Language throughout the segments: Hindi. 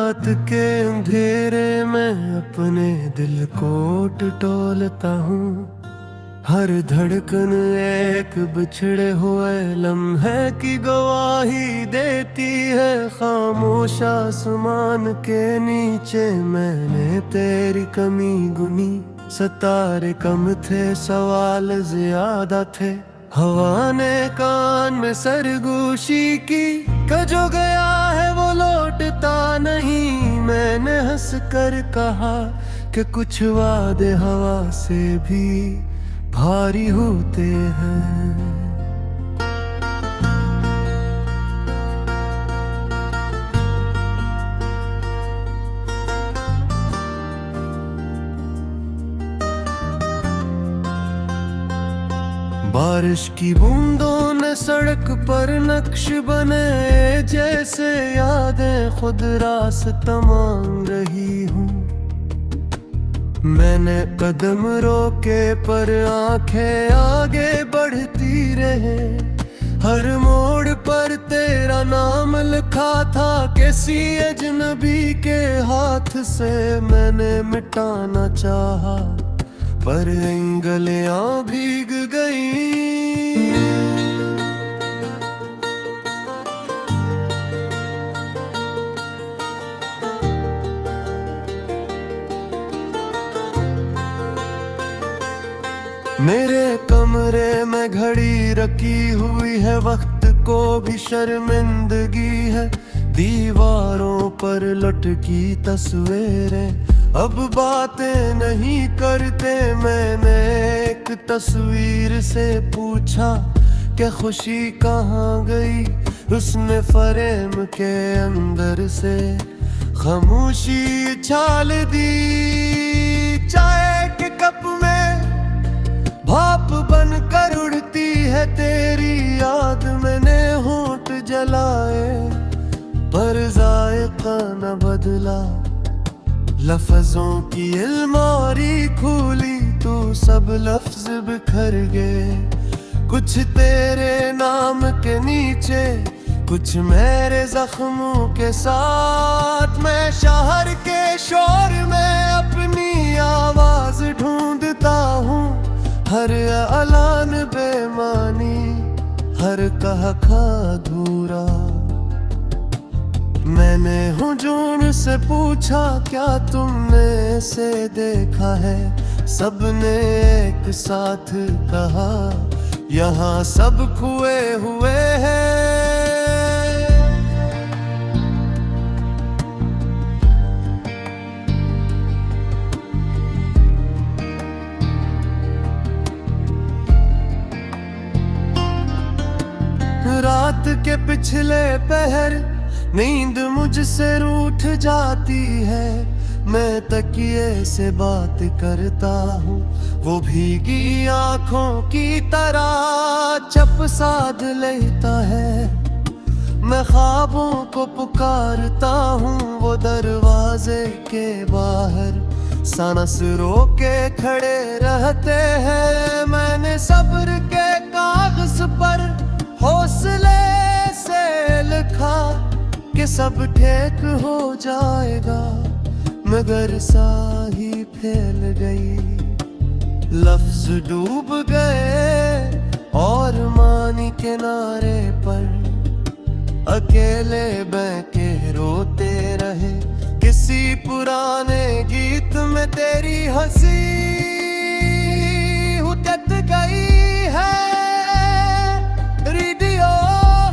रात के अंधेरे में अपने दिल को टटोलता हूँ। हर धड़कन एक बिछड़े हुए लम्हे की गवाही देती है। खामोश आसमान के नीचे मैंने तेरी कमी गुनी। सितारे कम थे, सवाल ज्यादा थे। हवा ने कान में सरगोशी की, जो गया है वो लौटता नहीं। मैंने हंस कर कहा कि कुछ वादे हवा से भी भारी होते हैं। बारिश की बूंदों ने सड़क पर नक्श बने, जैसे यादें खुद रास्ता मांग रही हूँ। मैंने कदम रोके पर आंखें आगे बढ़ती रहे। हर मोड़ पर तेरा नाम लिखा था, किसी अजनबी के हाथ से मैंने मिटाना चाहा, पर उंगलियां भीग गई। मेरे कमरे में घड़ी रखी हुई है, वक्त को भी शर्मिंदगी है। दीवारों पर लटकी तस्वीरें अब बातें नहीं करते। मैंने एक तस्वीर से पूछा कि खुशी कहाँ गई। उसने फ्रेम के अंदर से खामोशी छाल दी। चाय के कप में भाप बनकर उड़ती है तेरी याद। मैंने होंठ जलाए पर जायका न बदला। लफ्जों की अलमारी खोली तो सब लफ्ज बिखर गए। कुछ तेरे नाम के नीचे, कुछ मेरे जख्मों के साथ। मैं शहर के शोर में अपनी आवाज ढूंढता हूँ। हर ऐलान बेमानी, हर कहा अधूरा। मैंने हुजूम से पूछा क्या तुमने से देखा है। सबने एक साथ कहा यहाँ सब खोए हुए हैं। रात के पिछले पहर नींद मुझसे रूठ जाती है। मैं तकिए से बात करता हूँ, वो भीगी आंखों की तरह चप साध लेता है। मैं ख्वाबों को पुकारता हूँ, वो दरवाजे के बाहर सांस रोके खड़े रहते हैं। मैंने सब्र के कागज पर हौसले से लिखा कि सब ठीक हो जाएगा, मगर स्याही फैल गई। लफ्ज डूब गए और मानी किनारे पर अकेले बैठे रोते रहे। किसी पुराने गीत में तेरी हंसी उतर गई है। रेडियो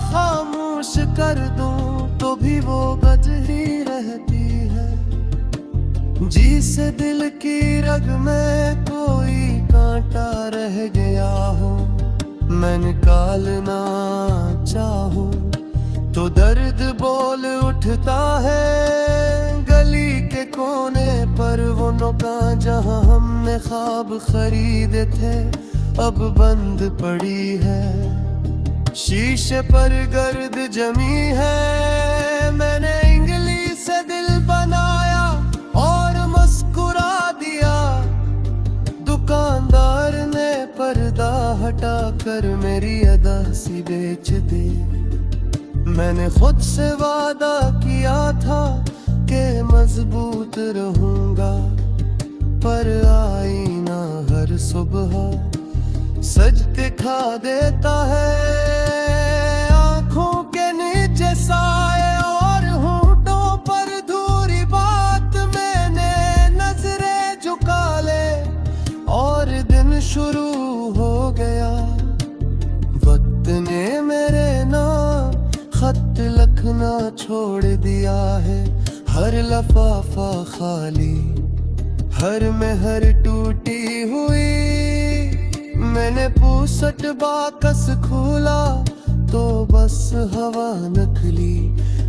खामोश कर दूं तो भी वो बजती रहती है। जी से दिल की रग में कोई कांटा रह गया हो। मैं निकालना चाहूं तो दर्द बोल उठता है। गली के कोने पर वो दुकान जहां हमने ख्वाब खरीदे थे अब बंद पड़ी है। शीशे पर गर्द जमी है। मैंने इंग्लिश से दिल बनाया और मुस्कुरा दिया। दुकानदार ने पर्दा हटा कर मेरी अदा सी बेच दी। मैंने खुद से वादा किया था कि रहूंगा, पर आईना हर सुबह सच दिखा देता है। आंखों के नीचे साए और होंठों पर धूरी बात, मैंने नजरें झुका ले और दिन शुरू हो गया। वक्त ने मेरे नाम खत लिखना छोड़ दिया है, हर लफाफा खाली, हर मेहर टूटी हुई। मैंने पूसट बाकस खोला तो बस हवा निकली,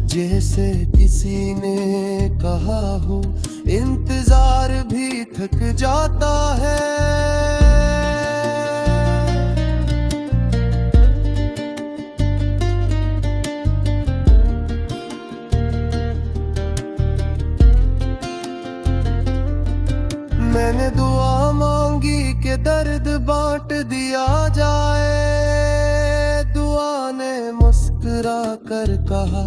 जैसे किसी ने कहा हो इंतजार भी थक जाता है। मैंने दुआ मांगी कि दर्द बांट दिया जाए। दुआ ने मुस्कुरा कर कहा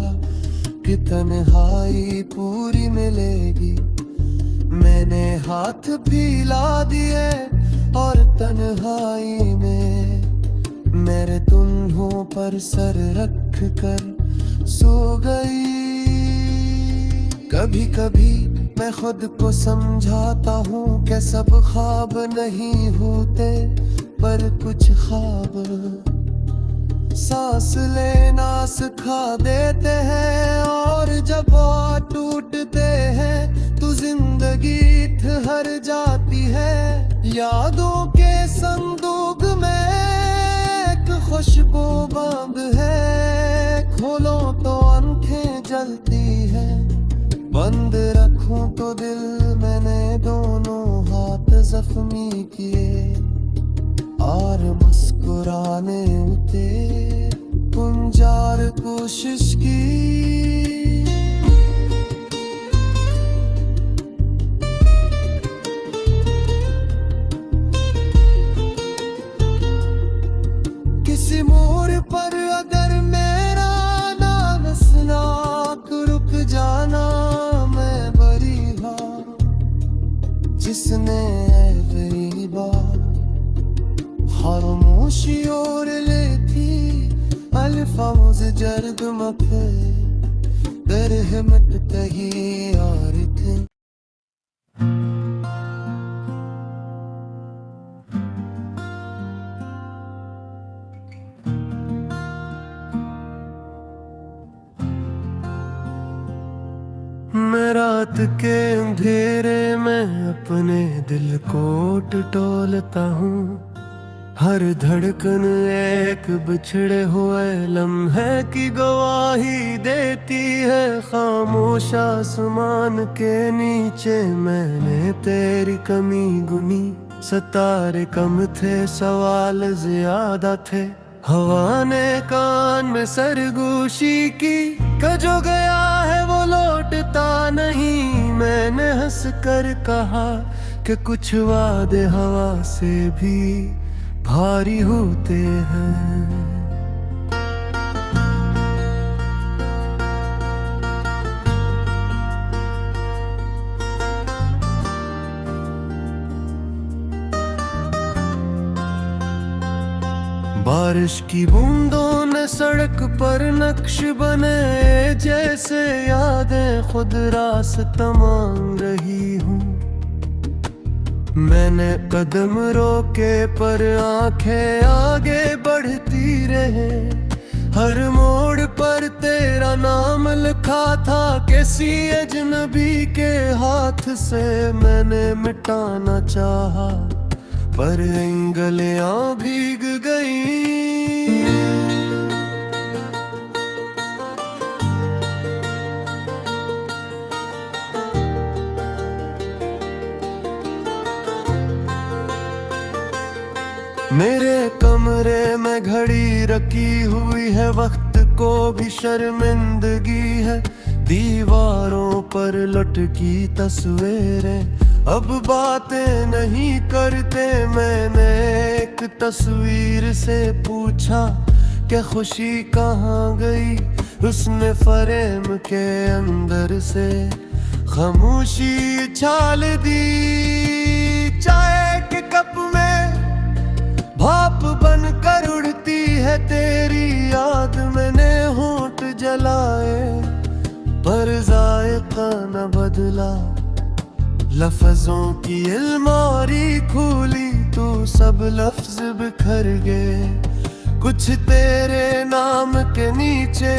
कि तन्हाई पूरी मिलेगी। मैंने हाथ फैला दिए और तन्हाई में मेरे तुन्हों पर सर रख कर सो गई। कभी कभी मैं खुद को समझाता हूँ कि सब ख्वाब नहीं होते, पर कुछ ख्वाब सांस लेना सिखा देते हैं। और जब टूटते हैं तो जिंदगी ठहर जाती है। यादों के संदूक में एक खुशबू बंद है, खोलो तो आंखें जलती है, बंद रखूं तो दिल। मैंने दोनों हाथ जख्मी किए और मुस्कुराने उते गुंजार कोशिश की। किसी मोड़ पर अगर मेरा नाम सुना रुक जाना, जिसने गरीबा खामोशी और ले थी अल्फाज जर्द मफे दरहमत तही यार थे। मैं रात के अंधेरे में अपने दिल को टटोलता हूँ। हर धड़कन एक बिछड़े हुए लम्हे की गवाही देती है। खामोश आसमान के नीचे मैंने तेरी कमी गुनी। सितारे कम थे, सवाल ज्यादा थे। हवा ने कान में सरगोशी की, जो गया है वो लौटता नहीं। मैंने हंस कर कहा कि कुछ वादे हवा से भी भारी होते हैं। बारिश की बूंदों ने सड़क पर नक्श बने, जैसे यादें खुद रास्ता मांग रही हूँ। मैंने कदम रोके पर आंखें आगे बढ़ती रहे। हर मोड़ पर तेरा नाम लिखा था, किसी अजनबी के हाथ से मैंने मिटाना चाहा, पर उंगलियां भीग गई। मेरे कमरे में घड़ी रखी हुई है, वक्त को भी शर्मिंदगी है। दीवारों पर लटकी तस्वीरें अब बातें नहीं करते। मैंने एक तस्वीर से पूछा कि खुशी कहाँ गई। उसने फ्रेम के अंदर से खामोशी उछाल दी। चाय के कप में भाप बनकर उड़ती है तेरी याद। मैंने होंठ जलाए पर जायका न बदला। लफ्जों की अलमारी खोली तो सब लफ्ज बिखर गए। कुछ तेरे नाम के नीचे,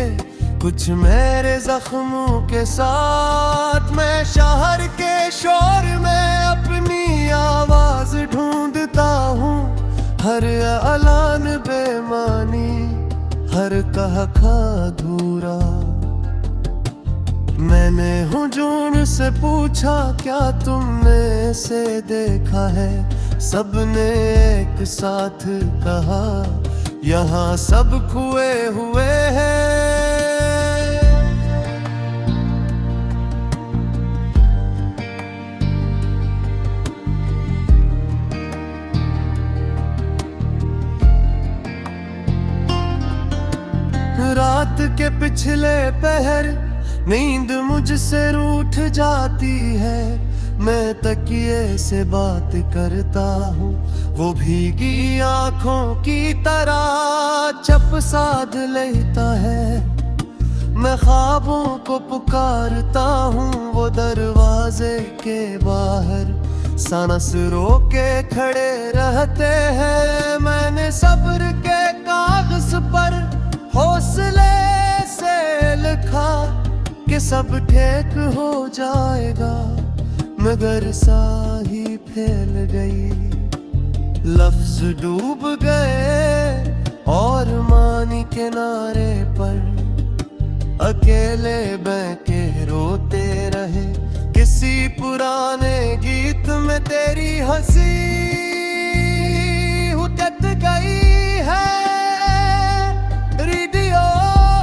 कुछ मेरे जख्मों के साथ। मैं शहर के शोर में अपनी आवाज ढूंढता हूँ। हर ऐलान बेमानी, हर कहका अधूरा। मैंने हुजूम से पूछा क्या तुमने से देखा है। सबने एक साथ कहा यहाँ सब खोए हुए हैं। रात के पिछले पहर नींद मुझसे रूठ जाती है। मैं तकिए से बात करता हूँ, वो भीगी आंखों की तरह चप साध लेता है। मैं ख्वाबों को पुकारता हूँ, वो दरवाजे के बाहर सांस रोके खड़े रहते हैं। मैंने सब्र के कागज पर हौसले से लिखा कि सब ठीक हो जाएगा, मगर स्याही फैल गई। लफ्ज डूब गए और मानी किनारे पर अकेले बैठे रोते रहे। किसी पुराने गीत में तेरी हंसी उतर गई है। रेडियो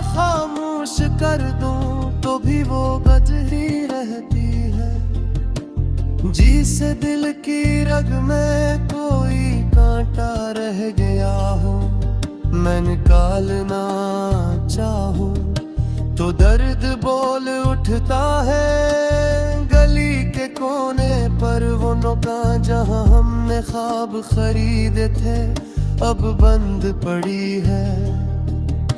खामोश कर दूं तो भी वो बजती रहती है। जी से दिल की रग में कोई कांटा रह गया हो। मैं निकालना चाहूं तो दर्द बोल उठता है। गली के कोने पर वो दुकान जहां हमने ख्वाब खरीदे थे अब बंद पड़ी है।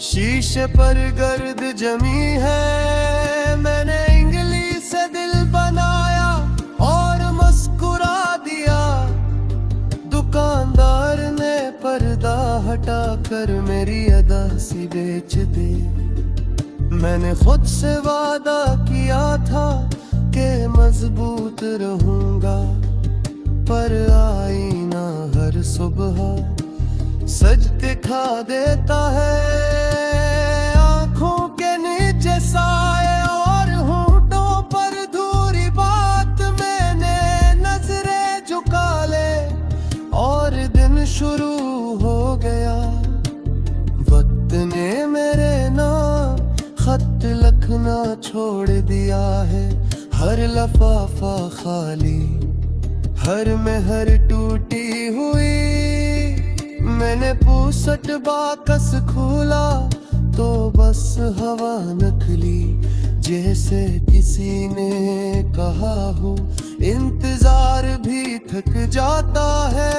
शीशे पर गर्द जमी है। मैंने इंग्लिश से दिल बनाया और मुस्कुरा दिया। दुकानदार ने पर्दा हटा कर मेरी अदा सी बेच दी। मैंने खुद से वादा किया था कि मजबूत रहूंगा, पर आईना हर सुबह सच दिखा देता है। आंखों के नीचे साए और होंठों पर धूरी बात। मैंने नजरें झुका ले और दिन शुरू हो गया। वक्त ने मेरे नाम खत लिखना छोड़ दिया है। हर लफाफा खाली, हर मेहर टूटी हुई। मैंने पूसट बाकस खोला तो बस हवा निकली। जैसे किसी ने कहा हो इंतजार भी थक जाता है।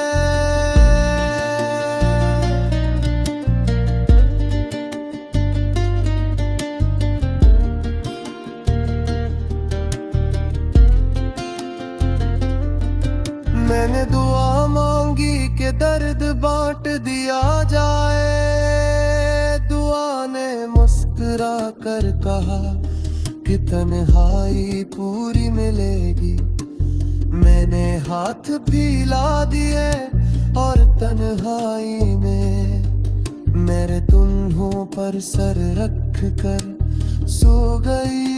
मैंने दुआ मांगी कि दर्द बांट दिया जाए। दुआ ने मुस्कुरा कर कहा कि तन्हाई पूरी मिलेगी। मैंने हाथ फैला दिए और तन्हाई में मेरे तुन्हों पर सर रख कर सो गई।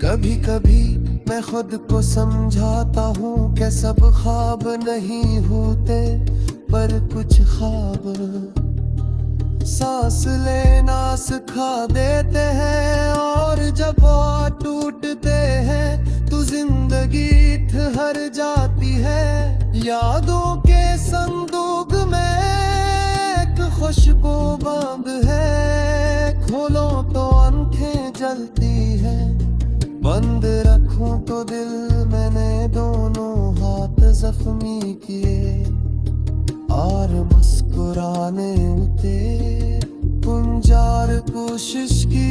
कभी कभी मैं खुद को समझाता हूँ कि सब ख्वाब नहीं होते, पर कुछ ख्वाब सांस लेना सिखा देते हैं। और जब टूटते हैं तो जिंदगी ठहर जाती है। यादों के संदूक में एक खुशबू बंद है। खोलो तो आंखें जलती है, बंद रखूं तो दिल मैंने दोनों हाथ जख्मी किए, और मुस्कुराने ते पुंजार कोशिश की।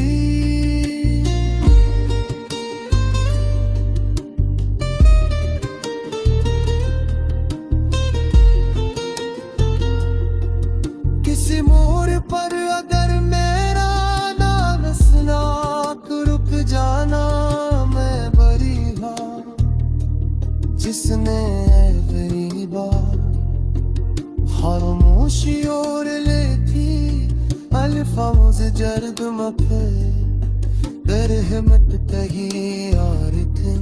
किसी मोड़ पर अगर मेरा नाम सुना तो रुक जाना, मैं बरी हाँ जिसने गरीबा खामोशी और लेती अल्फाज जर्द मफे कर हिम्मत तैयार थे।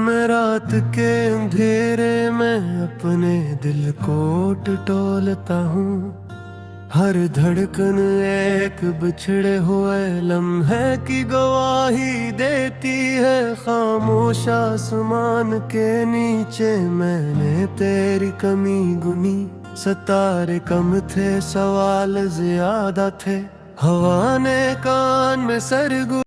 मैं रात के अंधेरे में अपने दिल को टटोलता हूँ, हर धड़कन एक बिछड़े हुए लम्हे की गवाही देती है। खामोश आसमान के नीचे मैंने तेरी कमी गुनी, सितारे कम थे सवाल ज्यादा थे, हवा ने कान में सरगु